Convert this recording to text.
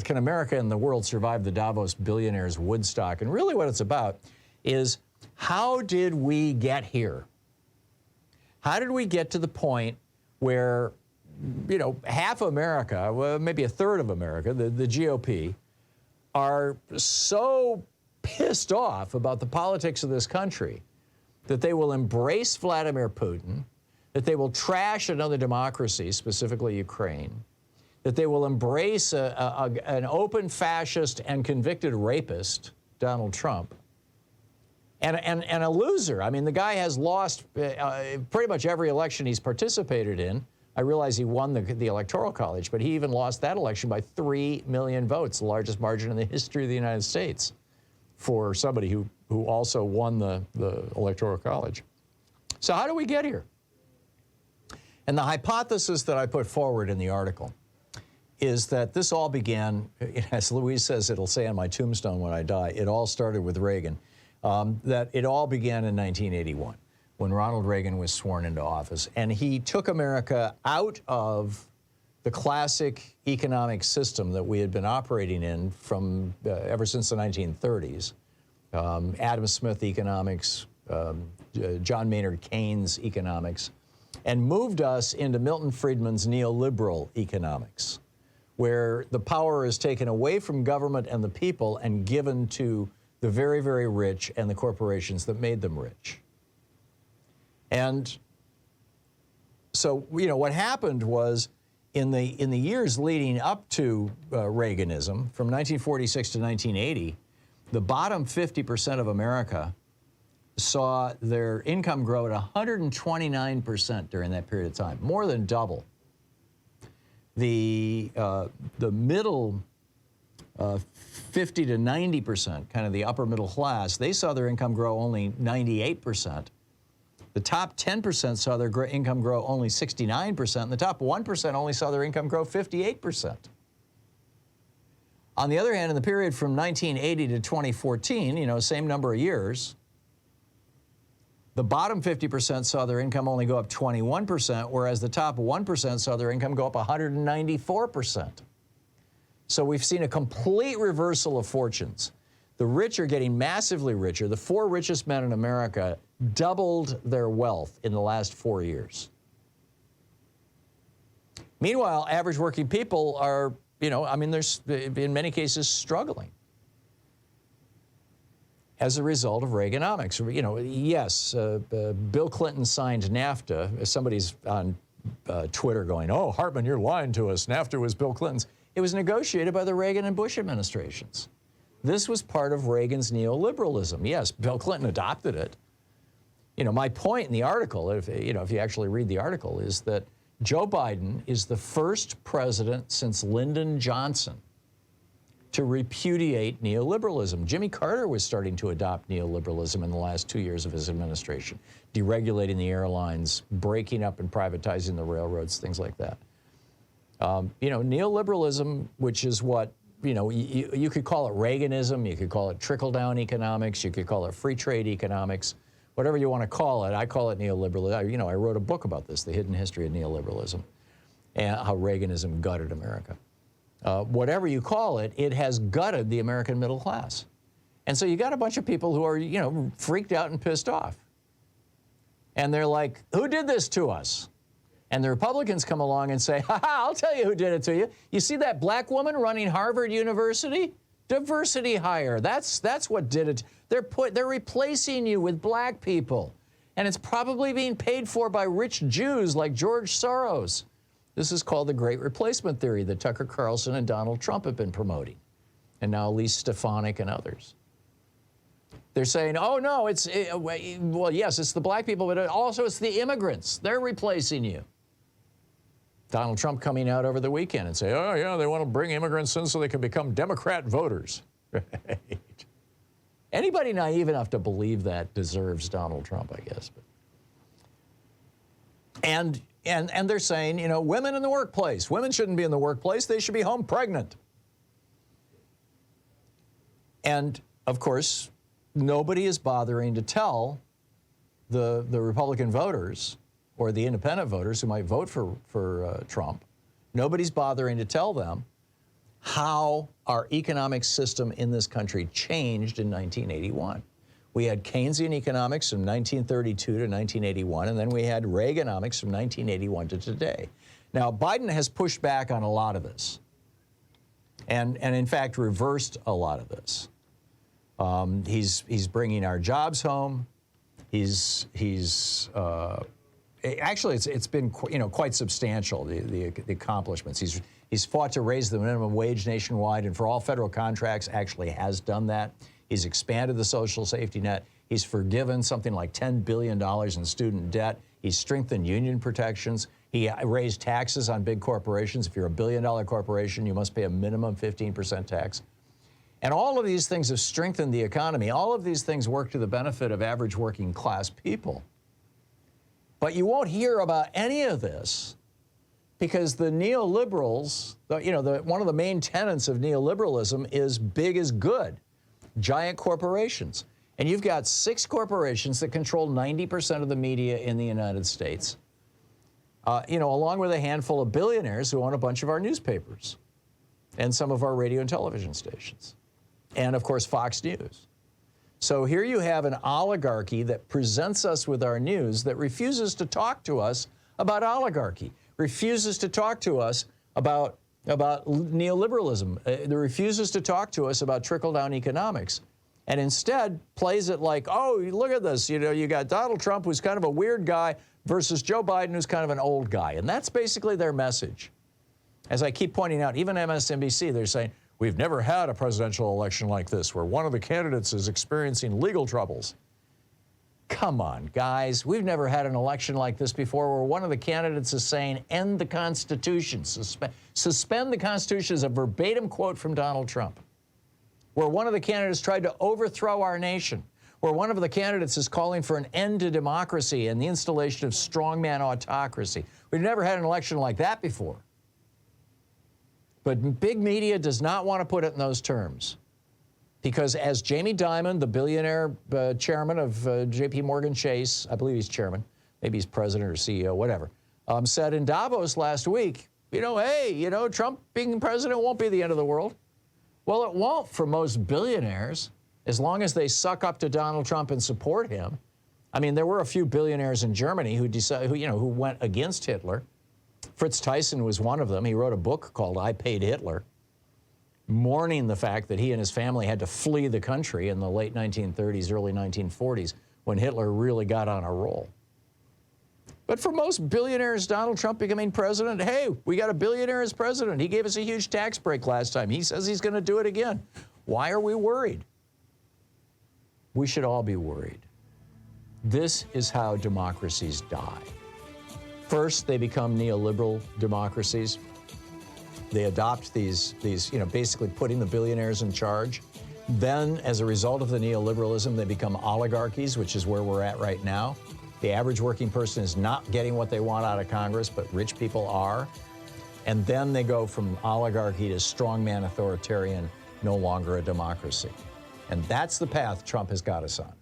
can America and the world survive the Davos Billionaires Woodstock? And really what it's about is, how did we get here? How did we get to the point where, you know, half of America, well, maybe a third of America, the GOP, are so pissed off about the politics of this country that they will embrace Vladimir Putin, that they will trash another democracy, specifically Ukraine, that they will embrace an open fascist and convicted rapist, Donald Trump, and a loser. I mean, the guy has lost pretty much every election he's participated in. I realize he won the Electoral College, but he even lost that election by 3 million votes, the largest margin in the history of the United States for somebody who also won the Electoral College. So how do we get here? And the hypothesis that I put forward in the article is that this all began, as Louise says, it'll say on my tombstone when I die, it all started with Reagan, that it all began in 1981 when Ronald Reagan was sworn into office. And he took America out of the classic economic system that we had been operating in from ever since the 1930s. Adam Smith economics, John Maynard Keynes economics, and moved us into Milton Friedman's neoliberal economics, where the power is taken away from government and the people and given to the very, very rich and the corporations that made them rich. And so, you know, what happened was in the years leading up to Reaganism, from 1946 to 1980, the bottom 50% of America saw their income grow at 129% during that period of time, more than double. The middle 50 to 90%, kind of the upper middle class, they saw their income grow only 98%. The top 10% saw their income grow only 69%, and the top 1% only saw their income grow 58%. On the other hand, in the period from 1980 to 2014, you know, same number of years, the bottom 50% saw their income only go up 21%, whereas the top 1% saw their income go up 194%. So we've seen a complete reversal of fortunes. The rich are getting massively richer. The 4 richest men in America doubled their wealth in the last 4 years. Meanwhile, average working people are, you know, I mean, there's in many cases struggling as a result of Reaganomics. You know, yes, Bill Clinton signed NAFTA. Somebody's on Twitter going, "Oh, Hartmann, you're lying to us. NAFTA was Bill Clinton's." It was negotiated by the Reagan and Bush administrations. This was part of Reagan's neoliberalism. Yes, Bill Clinton adopted it. You know, my point in the article, if you actually read the article, is that Joe Biden is the first president since Lyndon Johnson to repudiate neoliberalism. Jimmy Carter was starting to adopt neoliberalism in the last 2 years of his administration, deregulating the airlines, breaking up and privatizing the railroads, things like that. You know, neoliberalism, which is what, you know, you could call it Reaganism, you could call it trickle-down economics, you could call it free trade economics, whatever you want to call it. I call it neoliberalism. You know, I wrote a book about this, The Hidden History of Neoliberalism, and how Reaganism gutted America. Whatever you call it, it has gutted the American middle class. And so you got a bunch of people who are, you know, freaked out and pissed off. And they're like, who did this to us? And the Republicans come along and say, ha ha, I'll tell you who did it to you. You see that black woman running Harvard University? Diversity hire. That's what did it. They're replacing you with black people. And it's probably being paid for by rich Jews like George Soros. This is called the Great Replacement Theory that Tucker Carlson and Donald Trump have been promoting. And now Elise Stefanik and others. They're saying, oh no, well, yes, it's the black people, but also it's the immigrants. They're replacing you. Donald Trump coming out over the weekend and say, oh yeah, they want to bring immigrants in so they can become Democrat voters. Right. Anybody naive enough to believe that deserves Donald Trump, I guess. And they're saying, you know, women in the workplace. Women shouldn't be in the workplace. They should be home pregnant. And, of course, nobody is bothering to tell the Republican voters or the independent voters who might vote for Trump. Nobody's bothering to tell them how our economic system in this country changed in 1981. We had Keynesian economics from 1932 to 1981, and then we had Reaganomics from 1981 to today. Now, Biden has pushed back on a lot of this, and in fact reversed a lot of this. He's bringing our jobs home. Actually, it's been quite substantial, the accomplishments. He's fought to raise the minimum wage nationwide, and for all federal contracts actually has done that. He's expanded the social safety net. He's forgiven something like $10 billion in student debt. He's strengthened union protections. He raised taxes on big corporations. If you're a billion-dollar corporation, you must pay a minimum 15% tax. And all of these things have strengthened the economy. All of these things work to the benefit of average working class people. But you won't hear about any of this because the neoliberals, one of the main tenets of neoliberalism is big is good, giant corporations. And you've got 6 corporations that control 90% of the media in the United States, along with a handful of billionaires who own a bunch of our newspapers and some of our radio and television stations, and of course Fox News. So here you have an oligarchy that presents us with our news that refuses to talk to us about oligarchy, refuses to talk to us about neoliberalism, that refuses to talk to us about trickle-down economics, and instead plays it like, oh, look at this, you got Donald Trump, who's kind of a weird guy, versus Joe Biden, who's kind of an old guy. And that's basically their message. As I keep pointing out, even MSNBC, they're saying, we've never had a presidential election like this where one of the candidates is experiencing legal troubles. Come on, guys. We've never had an election like this before where one of the candidates is saying, end the Constitution, suspend the Constitution is a verbatim quote from Donald Trump. Where one of the candidates tried to overthrow our nation, where one of the candidates is calling for an end to democracy and the installation of strongman autocracy. We've never had an election like that before. But big media does not want to put it in those terms. Because as Jamie Dimon, the billionaire chairman of J.P. Morgan Chase, I believe he's chairman, maybe he's president or CEO, whatever, said in Davos last week, hey, Trump being president won't be the end of the world. Well, it won't for most billionaires, as long as they suck up to Donald Trump and support him. I mean, there were a few billionaires in Germany who went against Hitler. Fritz Tyson was one of them. He wrote a book called I Paid Hitler, mourning the fact that he and his family had to flee the country in the late 1930s, early 1940s, when Hitler really got on a roll. But for most billionaires, Donald Trump becoming president, hey, we got a billionaire as president. He gave us a huge tax break last time. He says he's going to do it again. Why are we worried? We should all be worried. This is how democracies die. First, they become neoliberal democracies. They adopt these basically putting the billionaires in charge. Then, as a result of the neoliberalism, they become oligarchies, which is where we're at right now. The average working person is not getting what they want out of Congress, but rich people are. And then they go from oligarchy to strongman authoritarian, no longer a democracy. And that's the path Trump has got us on.